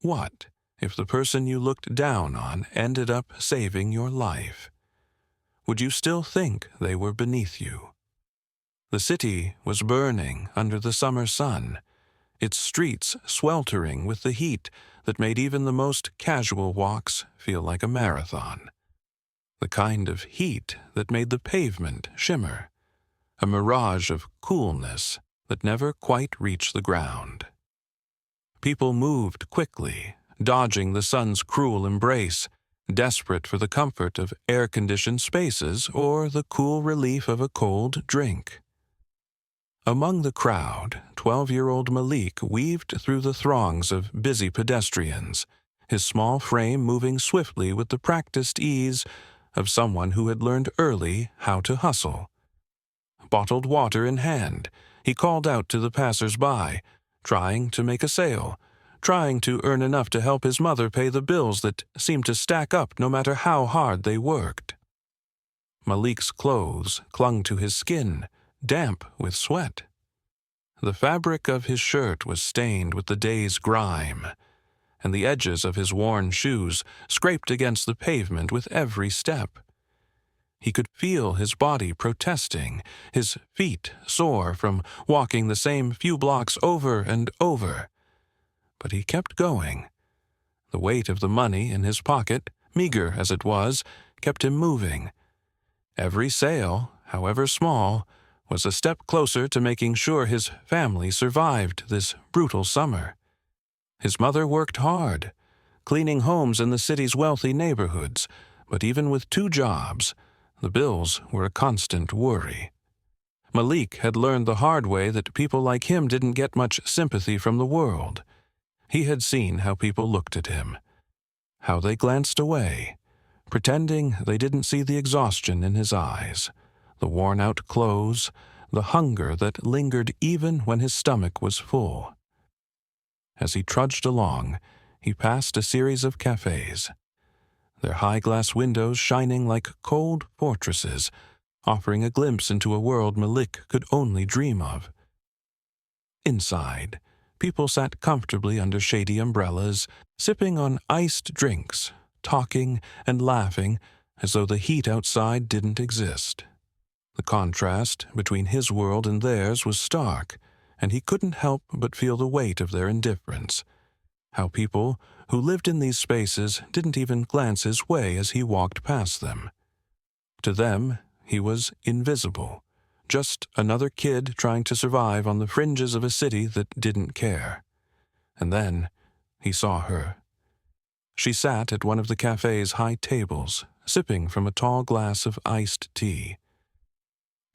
What if the person you looked down on ended up saving your life? Would you still think they were beneath you? The city was burning under the summer sun, its streets sweltering with the heat that made even the most casual walks feel like a marathon. The kind of heat that made the pavement shimmer, a mirage of coolness that never quite reached the ground. People moved quickly, dodging the sun's cruel embrace, desperate for the comfort of air-conditioned spaces or the cool relief of a cold drink. Among the crowd, 12-year-old Malik weaved through the throngs of busy pedestrians, his small frame moving swiftly with the practiced ease of someone who had learned early how to hustle. Bottled water in hand, he called out to the passers-by, trying to make a sale, trying to earn enough to help his mother pay the bills that seemed to stack up no matter how hard they worked. Malik's clothes clung to his skin, damp with sweat. The fabric of his shirt was stained with the day's grime, and the edges of his worn shoes scraped against the pavement with every step. He could feel his body protesting, his feet sore from walking the same few blocks over and over. But he kept going. The weight of the money in his pocket, meager as it was, kept him moving. Every sale, however small, was a step closer to making sure his family survived this brutal summer. His mother worked hard, cleaning homes in the city's wealthy neighborhoods, but even with 2 jobs, the bills were a constant worry. Malik had learned the hard way that people like him didn't get much sympathy from the world. He had seen how people looked at him, how they glanced away, pretending they didn't see the exhaustion in his eyes, the worn-out clothes, the hunger that lingered even when his stomach was full. As he trudged along, he passed a series of cafes, their high-glass windows shining like cold fortresses, offering a glimpse into a world Malik could only dream of. Inside, people sat comfortably under shady umbrellas, sipping on iced drinks, talking and laughing as though the heat outside didn't exist. The contrast between his world and theirs was stark, and he couldn't help but feel the weight of their indifference. How people who lived in these spaces didn't even glance his way as he walked past them. To them, he was invisible, just another kid trying to survive on the fringes of a city that didn't care. And then he saw her. She sat at one of the cafe's high tables, sipping from a tall glass of iced tea.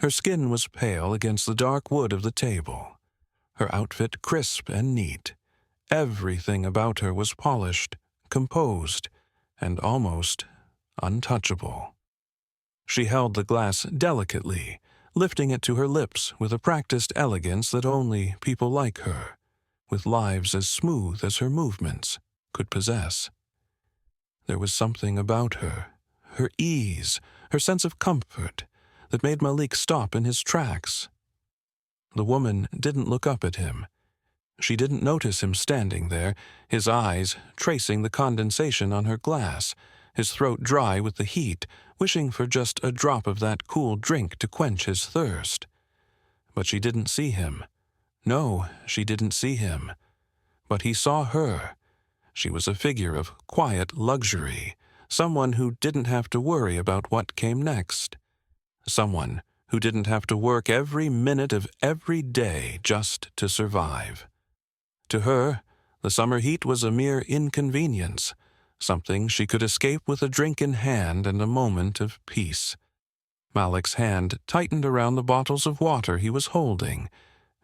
Her skin was pale against the dark wood of the table, her outfit crisp and neat. Everything about her was polished, composed, and almost untouchable. She held the glass delicately, lifting it to her lips with a practiced elegance that only people like her, with lives as smooth as her movements, could possess. There was something about her, her ease, her sense of comfort, that made Malik stop in his tracks. The woman didn't look up at him. She didn't notice him standing there, his eyes tracing the condensation on her glass, his throat dry with the heat, wishing for just a drop of that cool drink to quench his thirst. But she didn't see him. No, she didn't see him. But he saw her. She was a figure of quiet luxury, someone who didn't have to worry about what came next. Someone who didn't have to work every minute of every day just to survive. To her, the summer heat was a mere inconvenience, something she could escape with a drink in hand and a moment of peace. Malik's hand tightened around the bottles of water he was holding,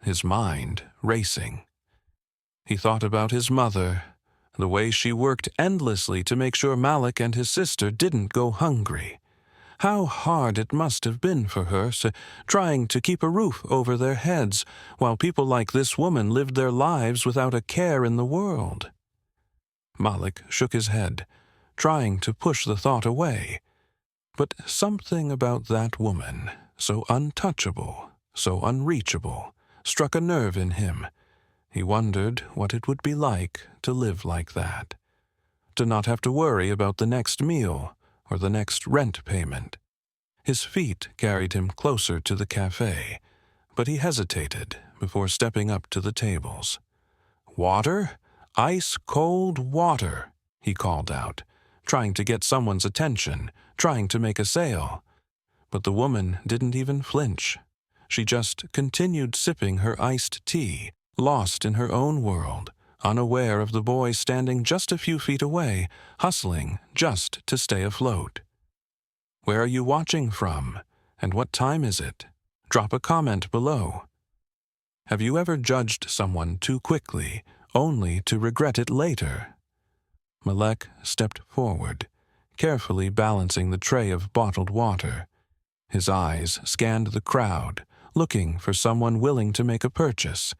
his mind racing. He thought about his mother, the way she worked endlessly to make sure Malik and his sister didn't go hungry. How hard it must have been for her, trying to keep a roof over their heads, while people like this woman lived their lives without a care in the world. Malik shook his head, trying to push the thought away. But something about that woman, so untouchable, so unreachable, struck a nerve in him, He wondered what it would be like to live like that, to not have to worry about the next meal or the next rent payment. His feet carried him closer to the cafe, but he hesitated before stepping up to the tables. "Water? Ice-cold water," he called out, trying to get someone's attention, trying to make a sale. But the woman didn't even flinch. She just continued sipping her iced tea, lost in her own world, unaware of the boy standing just a few feet away, hustling just to stay afloat. "Where are you watching from? And what time is it? Drop a comment below." Have you ever judged someone too quickly, only to regret it later? Malek stepped forward, carefully balancing the tray of bottled water. His eyes scanned the crowd, looking for someone willing to make a purchase.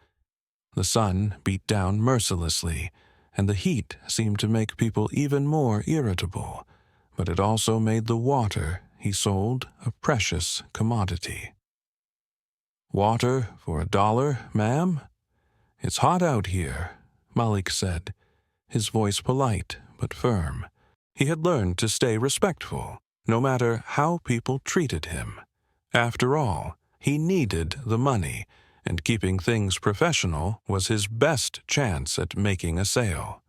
The sun beat down mercilessly, and the heat seemed to make people even more irritable, but it also made the water he sold a precious commodity. "Water for $1, ma'am?" "It's hot out here," Malik said, his voice polite but firm. He had learned to stay respectful, no matter how people treated him. After all, he needed the money, and keeping things professional was his best chance at making a sale.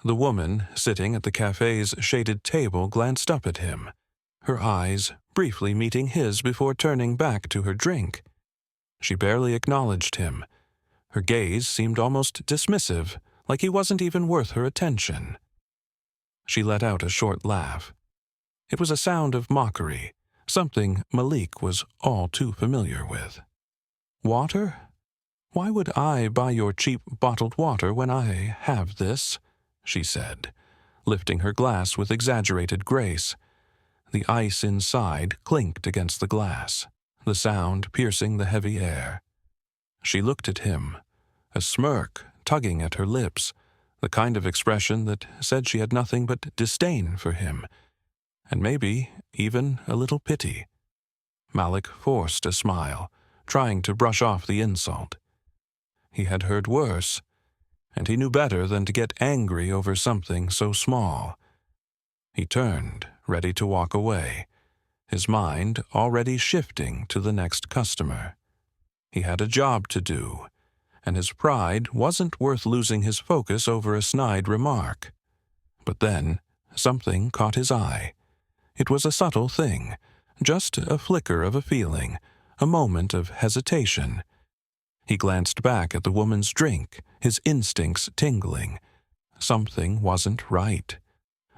The woman sitting at the cafe's shaded table glanced up at him, her eyes briefly meeting his before turning back to her drink. She barely acknowledged him. Her gaze seemed almost dismissive, like he wasn't even worth her attention. She let out a short laugh. It was a sound of mockery, something Malik was all too familiar with. "Water? Why would I buy your cheap bottled water when I have this?" she said, lifting her glass with exaggerated grace. The ice inside clinked against the glass, the sound piercing the heavy air. She looked at him, a smirk tugging at her lips, the kind of expression that said she had nothing but disdain for him, and maybe even a little pity. Malik forced a smile, trying to brush off the insult. He had heard worse, and he knew better than to get angry over something so small. He turned, ready to walk away, his mind already shifting to the next customer. He had a job to do, and his pride wasn't worth losing his focus over a snide remark. But then something caught his eye. It was a subtle thing, just a flicker of a feeling, a moment of hesitation. He glanced back at the woman's drink, his instincts tingling. Something wasn't right.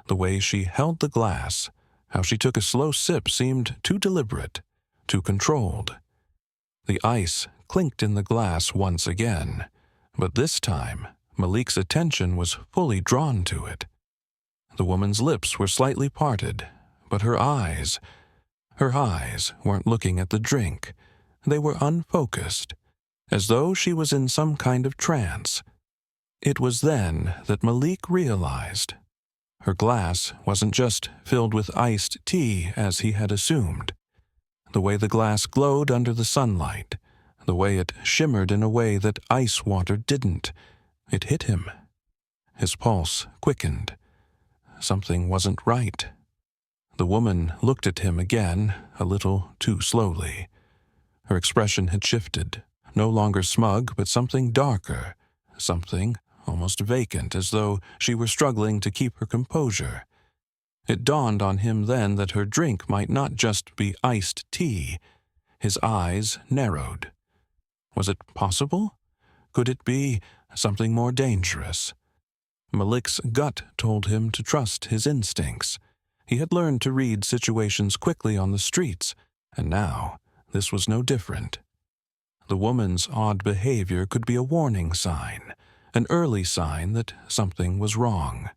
The way she held the glass, how she took a slow sip seemed too deliberate, too controlled. The ice clinked in the glass once again, but this time Malik's attention was fully drawn to it. The woman's lips were slightly parted, but her eyes weren't looking at the drink. They were unfocused, as though she was in some kind of trance. It was then that Malik realized. Her glass wasn't just filled with iced tea as he had assumed. The way the glass glowed under the sunlight, the way it shimmered in a way that ice water didn't, it hit him. His pulse quickened. Something wasn't right. The woman looked at him again, a little too slowly. Her expression had shifted, no longer smug, but something darker, something almost vacant, as though she were struggling to keep her composure. It dawned on him then that her drink might not just be iced tea. His eyes narrowed. Was it possible? Could it be something more dangerous? Malik's gut told him to trust his instincts. He had learned to read situations quickly on the streets, and now this was no different. The woman's odd behavior could be a warning sign, an early sign that something was wrong.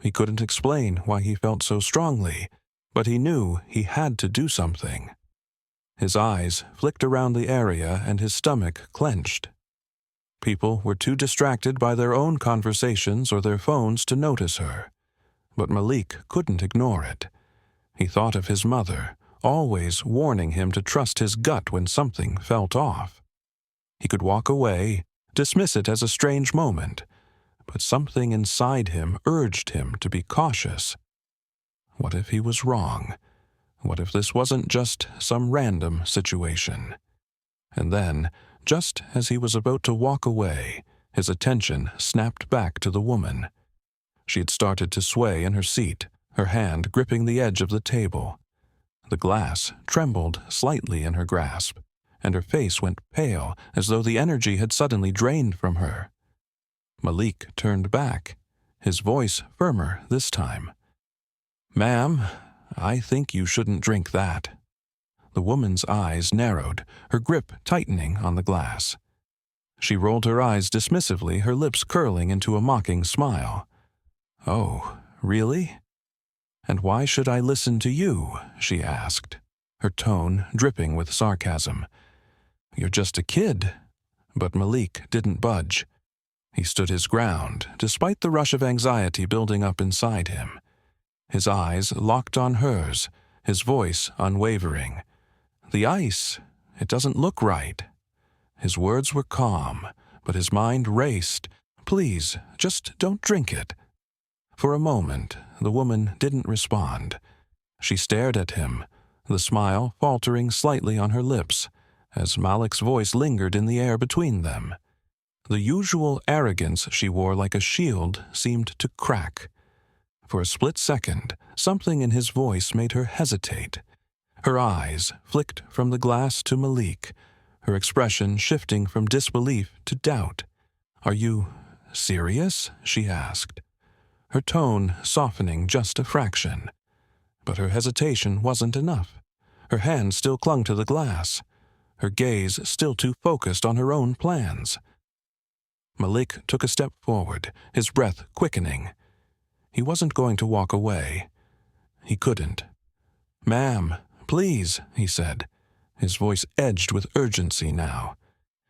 He couldn't explain why he felt so strongly, but he knew he had to do something. His eyes flicked around the area and his stomach clenched. People were too distracted by their own conversations or their phones to notice her. But Malik couldn't ignore it. He thought of his mother, always warning him to trust his gut when something felt off. He could walk away, dismiss it as a strange moment, but something inside him urged him to be cautious. What if he was wrong? What if this wasn't just some random situation? And then, just as he was about to walk away, his attention snapped back to the woman. She had started to sway in her seat, her hand gripping the edge of the table. The glass trembled slightly in her grasp, and her face went pale as though the energy had suddenly drained from her. Malik turned back, his voice firmer this time. "Ma'am, I think you shouldn't drink that." The woman's eyes narrowed, her grip tightening on the glass. She rolled her eyes dismissively, her lips curling into a mocking smile. "Oh, really? And why should I listen to you?" she asked, her tone dripping with sarcasm. "You're just a kid." But Malik didn't budge. He stood his ground, despite the rush of anxiety building up inside him. His eyes locked on hers, his voice unwavering. "The ice, it doesn't look right." His words were calm, but his mind raced. "Please, just don't drink it." For a moment, the woman didn't respond. She stared at him, the smile faltering slightly on her lips, as Malik's voice lingered in the air between them. The usual arrogance she wore like a shield seemed to crack. For a split second, something in his voice made her hesitate. Her eyes flicked from the glass to Malik, her expression shifting from disbelief to doubt. "Are you serious?" she asked, her tone softening just a fraction. But her hesitation wasn't enough. Her hand still clung to the glass, her gaze still too focused on her own plans. Malik took a step forward, his breath quickening. He wasn't going to walk away. He couldn't. "Ma'am, please," he said, his voice edged with urgency now.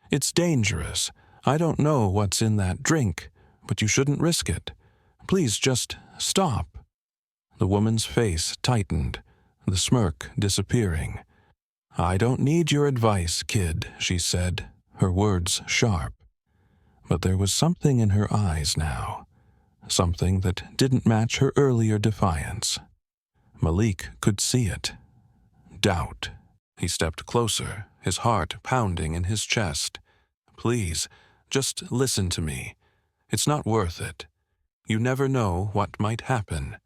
"It's dangerous. I don't know what's in that drink, but you shouldn't risk it. Please just stop." The woman's face tightened, the smirk disappearing. "I don't need your advice, kid," she said, her words sharp. But there was something in her eyes now, something that didn't match her earlier defiance. Malik could see it. Doubt. He stepped closer, his heart pounding in his chest. "Please, just listen to me. It's not worth it. You never know what might happen."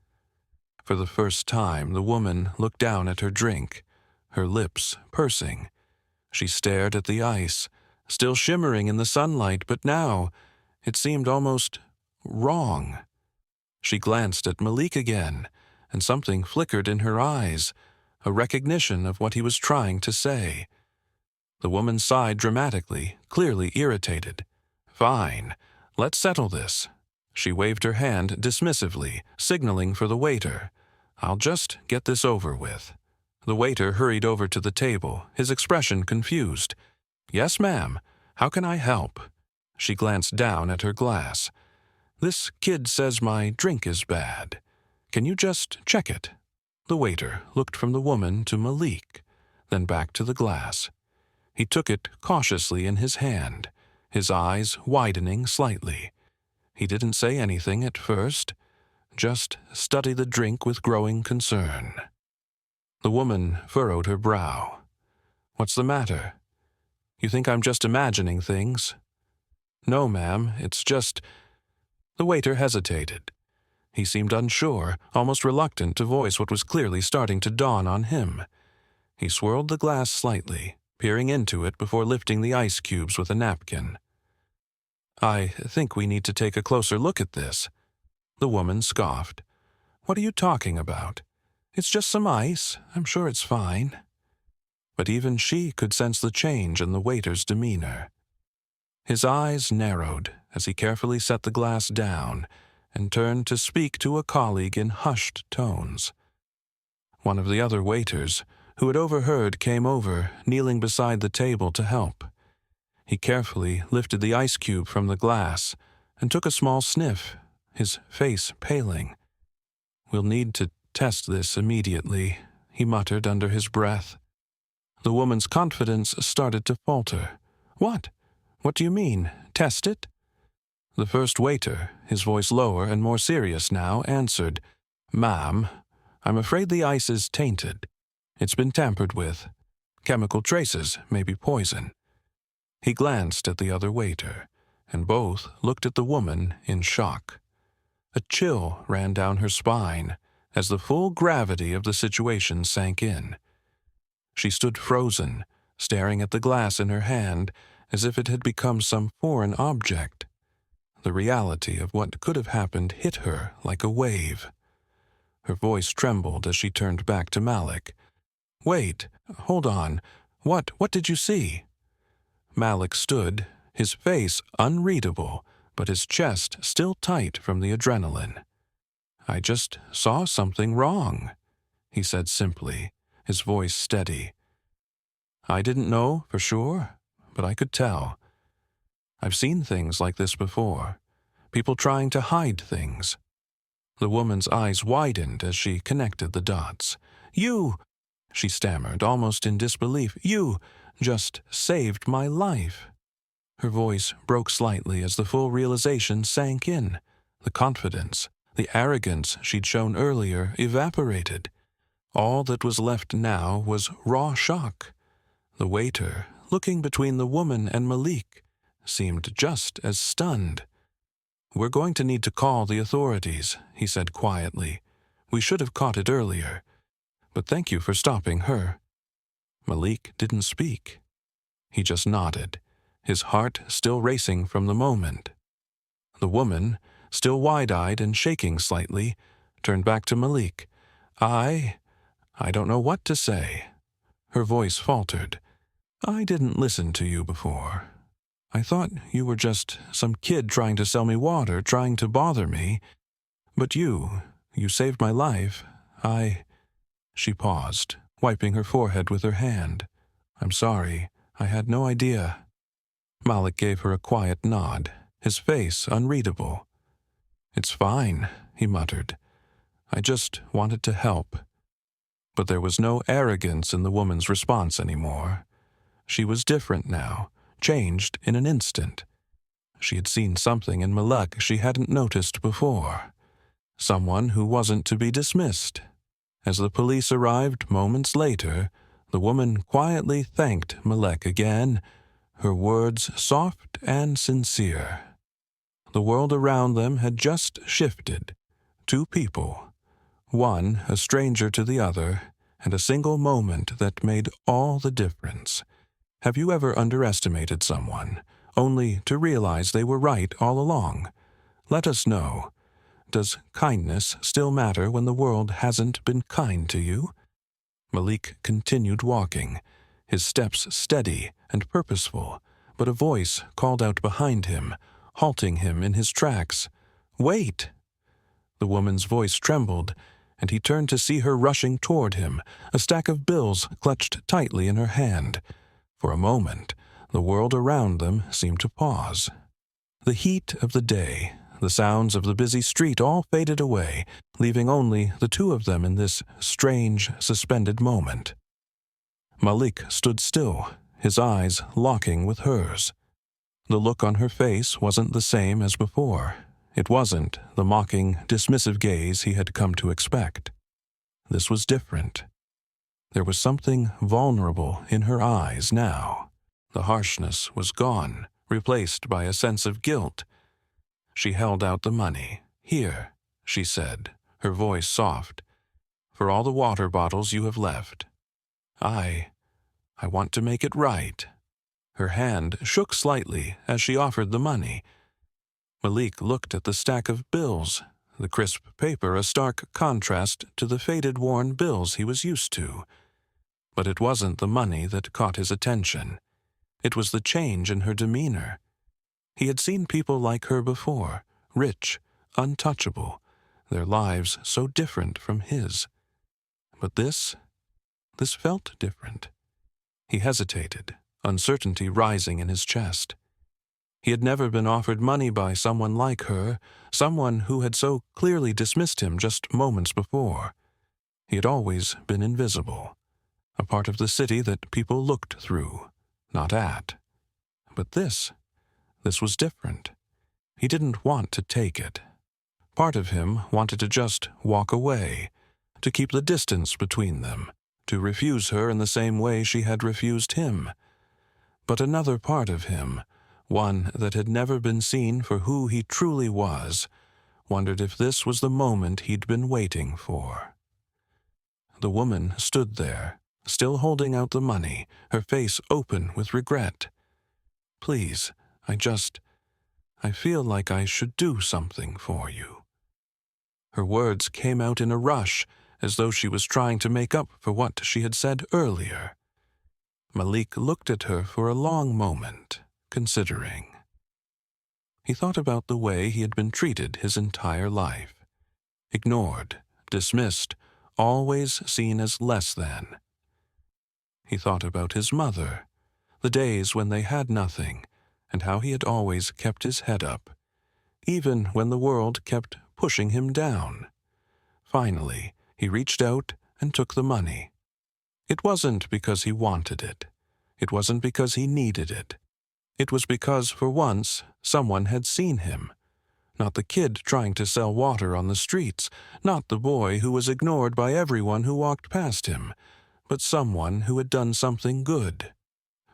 For the first time, the woman looked down at her drink, her lips pursing. She stared at the ice, still shimmering in the sunlight, but now it seemed almost wrong. She glanced at Malik again, and something flickered in her eyes, a recognition of what he was trying to say. The woman sighed dramatically, clearly irritated. "Fine, let's settle this." She waved her hand dismissively, signaling for the waiter. "I'll just get this over with." The waiter hurried over to the table, his expression confused. "Yes, ma'am. How can I help?" She glanced down at her glass. "This kid says my drink is bad. Can you just check it?" The waiter looked from the woman to Malik, then back to the glass. He took it cautiously in his hand, his eyes widening slightly. He didn't say anything at first, just studied the drink with growing concern. The woman furrowed her brow. "What's the matter? You think I'm just imagining things?" "No, ma'am, it's just—" The waiter hesitated. He seemed unsure, almost reluctant to voice what was clearly starting to dawn on him. He swirled the glass slightly, peering into it before lifting the ice cubes with a napkin. "I think we need to take a closer look at this." The woman scoffed. "What are you talking about? It's just some ice. I'm sure it's fine." But even she could sense the change in the waiter's demeanor. His eyes narrowed as he carefully set the glass down and turned to speak to a colleague in hushed tones. One of the other waiters, who had overheard, came over, kneeling beside the table to help. He carefully lifted the ice cube from the glass and took a small sniff, his face paling. "We'll need to test this immediately," he muttered under his breath. The woman's confidence started to falter. "What? What do you mean? Test it? The first waiter, his voice lower and more serious now, answered, "Ma'am, I'm afraid the ice is tainted. It's been tampered with. Chemical traces may be poison." He glanced at the other waiter, and both looked at the woman in shock. A chill ran down her spine as the full gravity of the situation sank in. She stood frozen, staring at the glass in her hand as if it had become some foreign object. The reality of what could have happened hit her like a wave. Her voice trembled as she turned back to Malik. "Wait, hold on. What did you see?" Malik stood, his face unreadable, but his chest still tight from the adrenaline. "I just saw something wrong," he said simply, his voice steady. "I didn't know for sure, but I could tell. I've seen things like this before, people trying to hide things." The woman's eyes widened as she connected the dots. "You," she stammered, almost in disbelief, "you just saved my life." Her voice broke slightly as the full realization sank in. The confidence, the arrogance she'd shown earlier evaporated. All that was left now was raw shock. The waiter, looking between the woman and Malik, seemed just as stunned. "We're going to need to call the authorities," he said quietly. "We should have caught it earlier. But thank you for stopping her." Malik didn't speak. He just nodded, his heart still racing from the moment. The woman, still wide-eyed and shaking slightly, turned back to Malik. I don't know what to say." Her voice faltered. "I didn't listen to you before. I thought you were just some kid trying to sell me water, trying to bother me. But you saved my life. She paused, wiping her forehead with her hand. "I'm sorry. I had no idea." Malik gave her a quiet nod, his face unreadable. "It's fine," he muttered. "I just wanted to help." But there was no arrogance in the woman's response anymore. She was different now, changed in an instant. She had seen something in Malek she hadn't noticed before. Someone who wasn't to be dismissed. As the police arrived moments later, the woman quietly thanked Malek again, her words soft and sincere. The world around them had just shifted. Two people, one a stranger to the other, and a single moment that made all the difference. Have you ever underestimated someone, only to realize they were right all along? Let us know. Does kindness still matter when the world hasn't been kind to you? Malik continued walking, his steps steady and purposeful, but a voice called out behind him, halting him in his tracks. "Wait!" The woman's voice trembled, and he turned to see her rushing toward him, a stack of bills clutched tightly in her hand. For a moment, the world around them seemed to pause. The heat of the day, the sounds of the busy street all faded away, leaving only the two of them in this strange, suspended moment. Malik stood still, his eyes locking with hers. The look on her face wasn't the same as before. It wasn't the mocking, dismissive gaze he had come to expect. This was different. There was something vulnerable in her eyes now. The harshness was gone, replaced by a sense of guilt. She held out the money. "Here," she said, her voice soft, "for all the water bottles you have left. I want to make it right." Her hand shook slightly as she offered the money. Malik looked at the stack of bills, the crisp paper a stark contrast to the faded, worn bills he was used to. But it wasn't the money that caught his attention. It was the change in her demeanor. He had seen people like her before, rich, untouchable, their lives so different from his. But this felt different. He hesitated, uncertainty rising in his chest. He had never been offered money by someone like her, someone who had so clearly dismissed him just moments before. He had always been invisible, a part of the city that people looked through, not at. But this This was different. He didn't want to take it. Part of him wanted to just walk away, to keep the distance between them, to refuse her in the same way she had refused him. But another part of him, one that had never been seen for who he truly was, wondered if this was the moment he'd been waiting for. The woman stood there, still holding out the money, her face open with regret. "Please, I feel like I should do something for you." Her words came out in a rush, as though she was trying to make up for what she had said earlier. Malik looked at her for a long moment, considering. He thought about the way he had been treated his entire life. Ignored, dismissed, always seen as less than. He thought about his mother, the days when they had nothing, and how he had always kept his head up, even when the world kept pushing him down. Finally, he reached out and took the money. It wasn't because he wanted it. It wasn't because he needed it. It was because, for once, someone had seen him. Not the kid trying to sell water on the streets, not the boy who was ignored by everyone who walked past him, but someone who had done something good.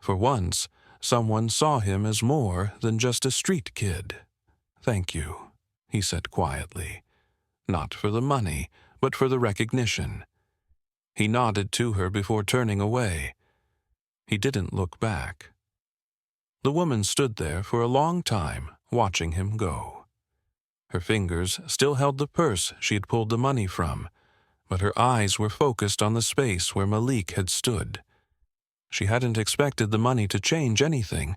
For once, someone saw him as more than just a street kid. "Thank you," he said quietly. Not for the money, but for the recognition. He nodded to her before turning away. He didn't look back. The woman stood there for a long time, watching him go. Her fingers still held the purse she had pulled the money from, but her eyes were focused on the space where Malik had stood. She hadn't expected the money to change anything,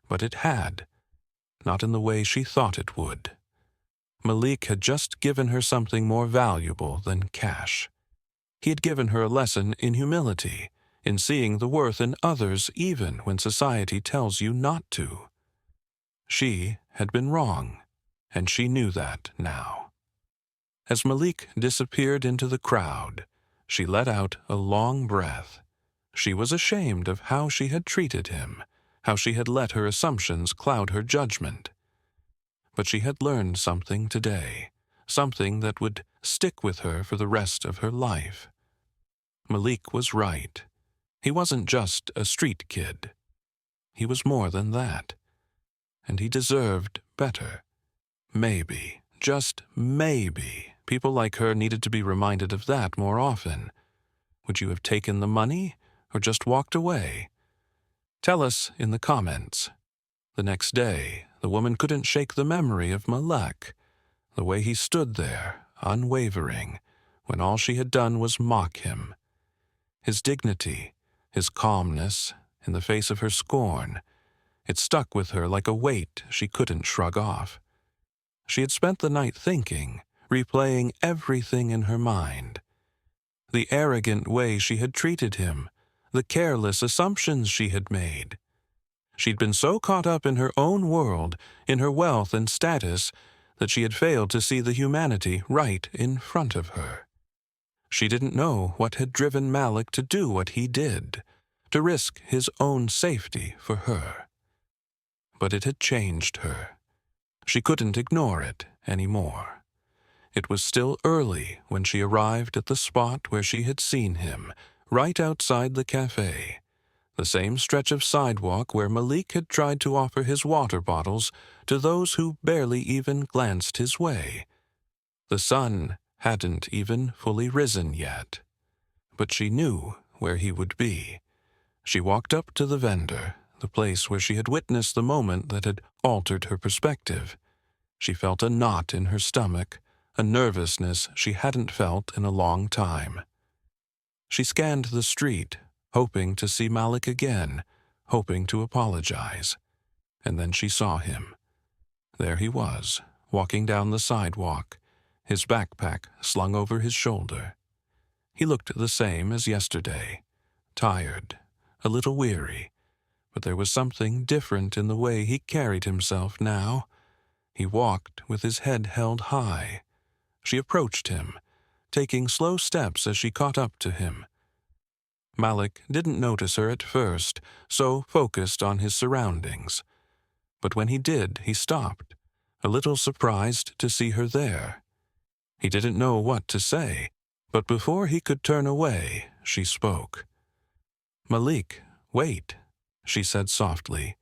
but it had. Not in the way she thought it would. Malik had just given her something more valuable than cash. He had given her a lesson in humility, in seeing the worth in others even when society tells you not to. She had been wrong, and she knew that now. As Malik disappeared into the crowd, she let out a long breath. She was ashamed of how she had treated him, how she had let her assumptions cloud her judgment. But she had learned something today, something that would stick with her for the rest of her life. Malik was right. He wasn't just a street kid. He was more than that. And he deserved better. Maybe, just maybe, people like her needed to be reminded of that more often. Would you have taken the money, or just walked away? Tell us in the comments. The next day, the woman couldn't shake the memory of Malek, the way he stood there, unwavering, when all she had done was mock him. His dignity, his calmness, in the face of her scorn, it stuck with her like a weight she couldn't shrug off. She had spent the night thinking, replaying everything in her mind. The arrogant way she had treated him, the careless assumptions she had made. She'd been so caught up in her own world, in her wealth and status, that she had failed to see the humanity right in front of her. She didn't know what had driven Malik to do what he did, to risk his own safety for her. But it had changed her. She couldn't ignore it anymore. It was still early when she arrived at the spot where she had seen him, right outside the cafe, the same stretch of sidewalk where Malik had tried to offer his water bottles to those who barely even glanced his way. The sun hadn't even fully risen yet, but she knew where he would be. She walked up to the vendor, the place where she had witnessed the moment that had altered her perspective. She felt a knot in her stomach, a nervousness she hadn't felt in a long time. She scanned the street, hoping to see Malik again, hoping to apologize. And then she saw him. There he was, walking down the sidewalk, his backpack slung over his shoulder. He looked the same as yesterday, tired, a little weary, but there was something different in the way he carried himself now. He walked with his head held high. She approached him, taking slow steps as she caught up to him. Malik didn't notice her at first, so focused on his surroundings. but when he did, he stopped, a little surprised to see her there. He didn't know what to say, but before he could turn away, she spoke. "Malik, wait," she said softly.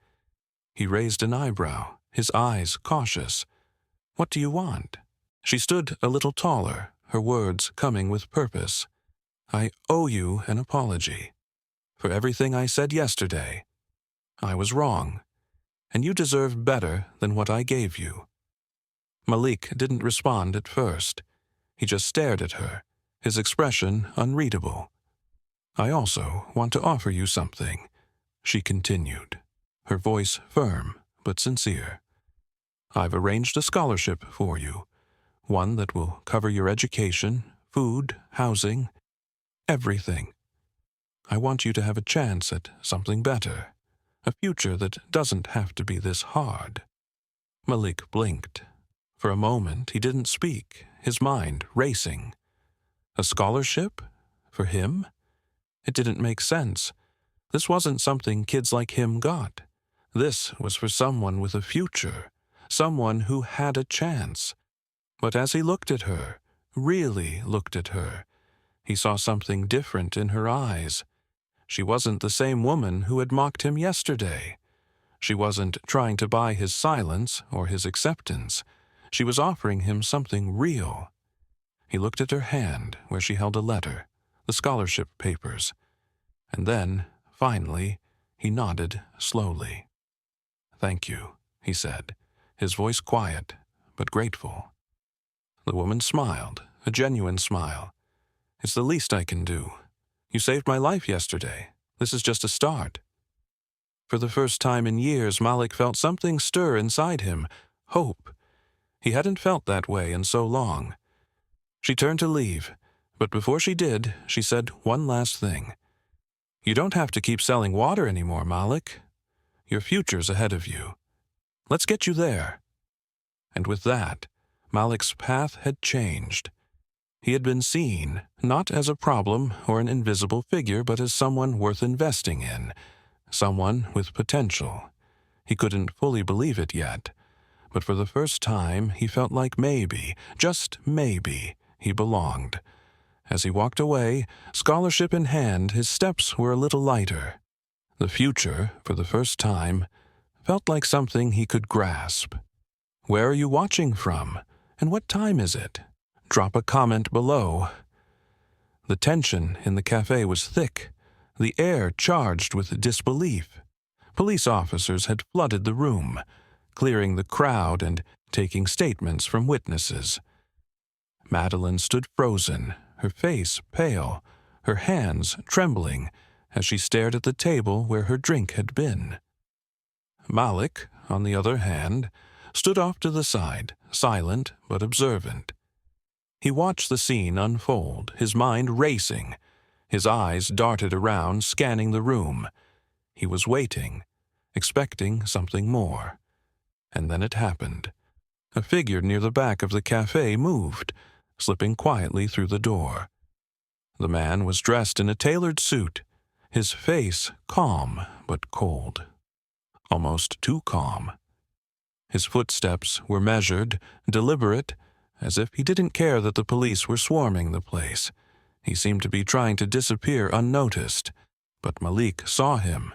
He raised an eyebrow, his eyes cautious. "What do you want?" She stood a little taller, her words coming with purpose. "I owe you an apology. For everything I said yesterday. I was wrong, and you deserve better than what I gave you." Malik didn't respond at first. He just stared at her, his expression unreadable. "I also want to offer you something," she continued, her voice firm but sincere. "I've arranged a scholarship for you, one that will cover your education, food, housing, everything. I want you to have a chance at something better, a future that doesn't have to be this hard." Malik blinked. For a moment he didn't speak, his mind racing. A scholarship? For him? It didn't make sense. This wasn't something kids like him got. This was for someone with a future, someone who had a chance. But as he looked at her, really looked at her, he saw something different in her eyes. She wasn't the same woman who had mocked him yesterday. She wasn't trying to buy his silence or his acceptance. She was offering him something real. He looked at her hand where she held a letter, the scholarship papers. And then, finally, he nodded slowly. "Thank you," he said, his voice quiet but grateful. The woman smiled, a genuine smile. "It's the least I can do. You saved my life yesterday. This is just a start." For the first time in years, Malik felt something stir inside him, hope. He hadn't felt that way in so long. She turned to leave, but before she did, she said one last thing. "You don't have to keep selling water anymore, Malik. Your future's ahead of you. Let's get you there." And with that, Malik's path had changed. He had been seen, not as a problem or an invisible figure, but as someone worth investing in, someone with potential. He couldn't fully believe it yet, but for the first time he felt like maybe, just maybe, he belonged. As he walked away, scholarship in hand, his steps were a little lighter. The future, for the first time, felt like something he could grasp. "Where are you watching from? And what time is it? Drop a comment below." The tension in the cafe was thick, the air charged with disbelief. Police officers had flooded the room, clearing the crowd and taking statements from witnesses. Madeline stood frozen, her face pale, her hands trembling, as she stared at the table where her drink had been. Malik, on the other hand, stood off to the side, silent but observant. He watched the scene unfold, his mind racing. His eyes darted around, scanning the room. He was waiting, expecting something more. And then it happened. A figure near the back of the cafe moved, slipping quietly through the door. The man was dressed in a tailored suit, his face calm but cold. Almost too calm. His footsteps were measured, deliberate, as if he didn't care that the police were swarming the place. He seemed to be trying to disappear unnoticed, but Malik saw him.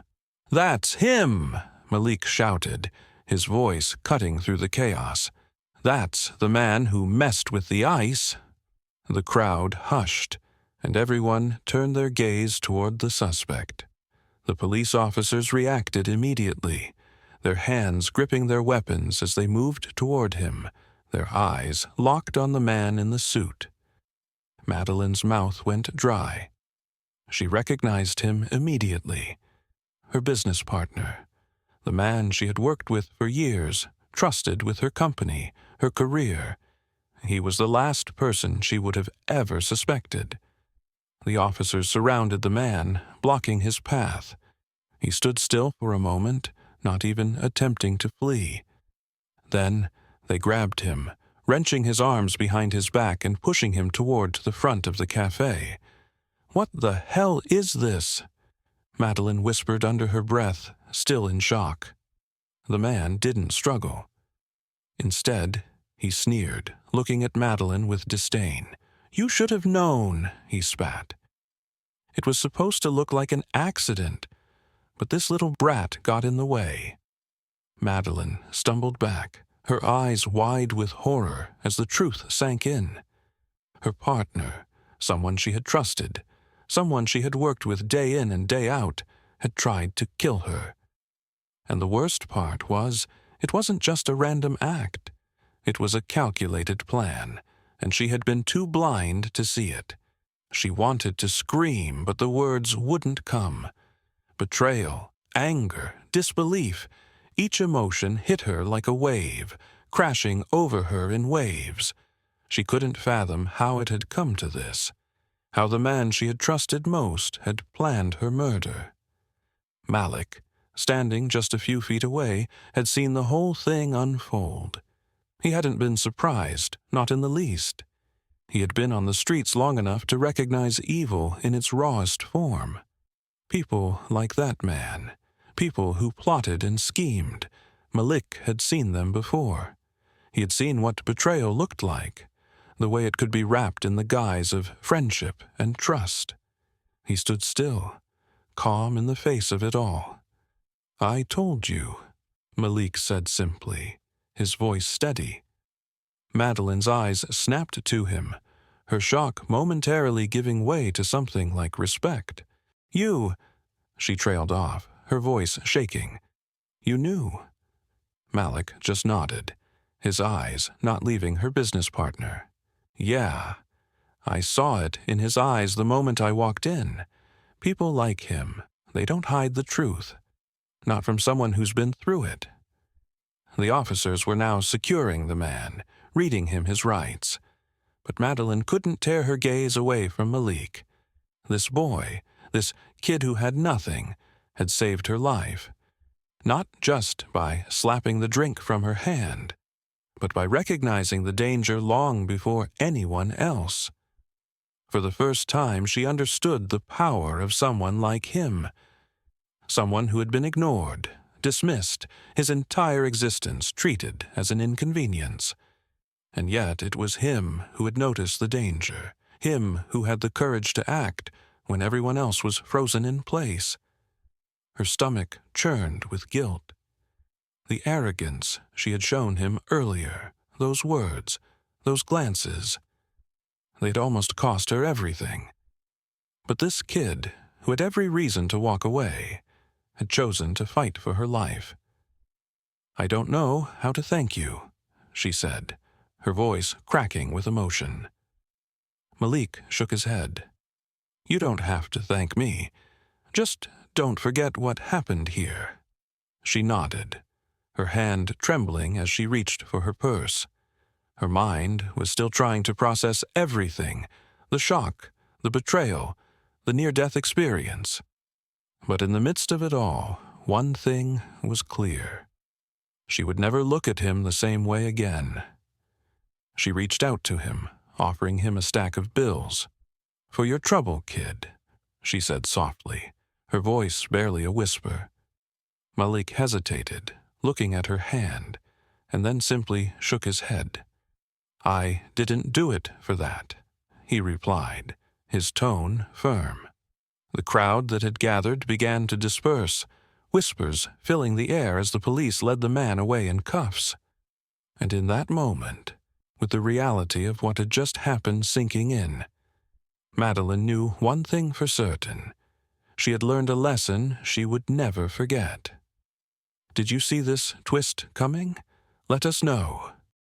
"That's him!" Malik shouted, his voice cutting through the chaos. "That's the man who messed with the ice." The crowd hushed, and everyone turned their gaze toward the suspect. The police officers reacted immediately, their hands gripping their weapons as they moved toward him, their eyes locked on the man in the suit. Madeline's mouth went dry. She recognized him immediately. Her business partner, the man she had worked with for years, trusted with her company, her career. He was the last person she would have ever suspected. The officers surrounded the man, blocking his path. He stood still for a moment, not even attempting to flee. Then they grabbed him, wrenching his arms behind his back and pushing him toward the front of the cafe. "What the hell is this?" Madeline whispered under her breath, still in shock. The man didn't struggle. Instead, he sneered, looking at Madeline with disdain. "You should have known," he spat. "It was supposed to look like an accident, but this little brat got in the way." Madeline stumbled back, her eyes wide with horror as the truth sank in. Her partner, someone she had trusted, someone she had worked with day in and day out, had tried to kill her. And the worst part was, it wasn't just a random act. It was a calculated plan, and she had been too blind to see it. She wanted to scream, but the words wouldn't come. Betrayal, anger, disbelief, each emotion hit her like a wave, crashing over her in waves. She couldn't fathom how it had come to this, how the man she had trusted most had planned her murder. Malik, standing just a few feet away, had seen the whole thing unfold. He hadn't been surprised, not in the least. He had been on the streets long enough to recognize evil in its rawest form. People like that man, people who plotted and schemed, Malik had seen them before. He had seen what betrayal looked like, the way it could be wrapped in the guise of friendship and trust. He stood still, calm in the face of it all. "I told you," Malik said simply, his voice steady. Madeline's eyes snapped to him, her shock momentarily giving way to something like respect. "You," she trailed off, her voice shaking. "You knew." Malik just nodded, his eyes not leaving her business partner. "Yeah, I saw it in his eyes the moment I walked in. People like him, they don't hide the truth. Not from someone who's been through it." The officers were now securing the man, reading him his rights. But Madeline couldn't tear her gaze away from Malik. This boy, this kid who had nothing, had saved her life. Not just by slapping the drink from her hand, but by recognizing the danger long before anyone else. For the first time, she understood the power of someone like him. Someone who had been ignored, dismissed, his entire existence treated as an inconvenience. And yet it was him who had noticed the danger, him who had the courage to act when everyone else was frozen in place. Her stomach churned with guilt. The arrogance she had shown him earlier, those words, those glances, they'd almost cost her everything. But this kid, who had every reason to walk away, had chosen to fight for her life. "I don't know how to thank you," she said, her voice cracking with emotion. Malik shook his head. "You don't have to thank me. Just don't forget what happened here." She nodded, her hand trembling as she reached for her purse. Her mind was still trying to process everything, the shock, the betrayal, the near-death experience. But in the midst of it all, one thing was clear. She would never look at him the same way again. She reached out to him, offering him a stack of bills. "For your trouble, kid," she said softly, her voice barely a whisper. Malik hesitated, looking at her hand, and then simply shook his head. "I didn't do it for that," he replied, his tone firm. The crowd that had gathered began to disperse, whispers filling the air as the police led the man away in cuffs. And in that moment, with the reality of what had just happened sinking in, Madeline knew one thing for certain. She had learned a lesson she would never forget. Did you see this twist coming? Let us know.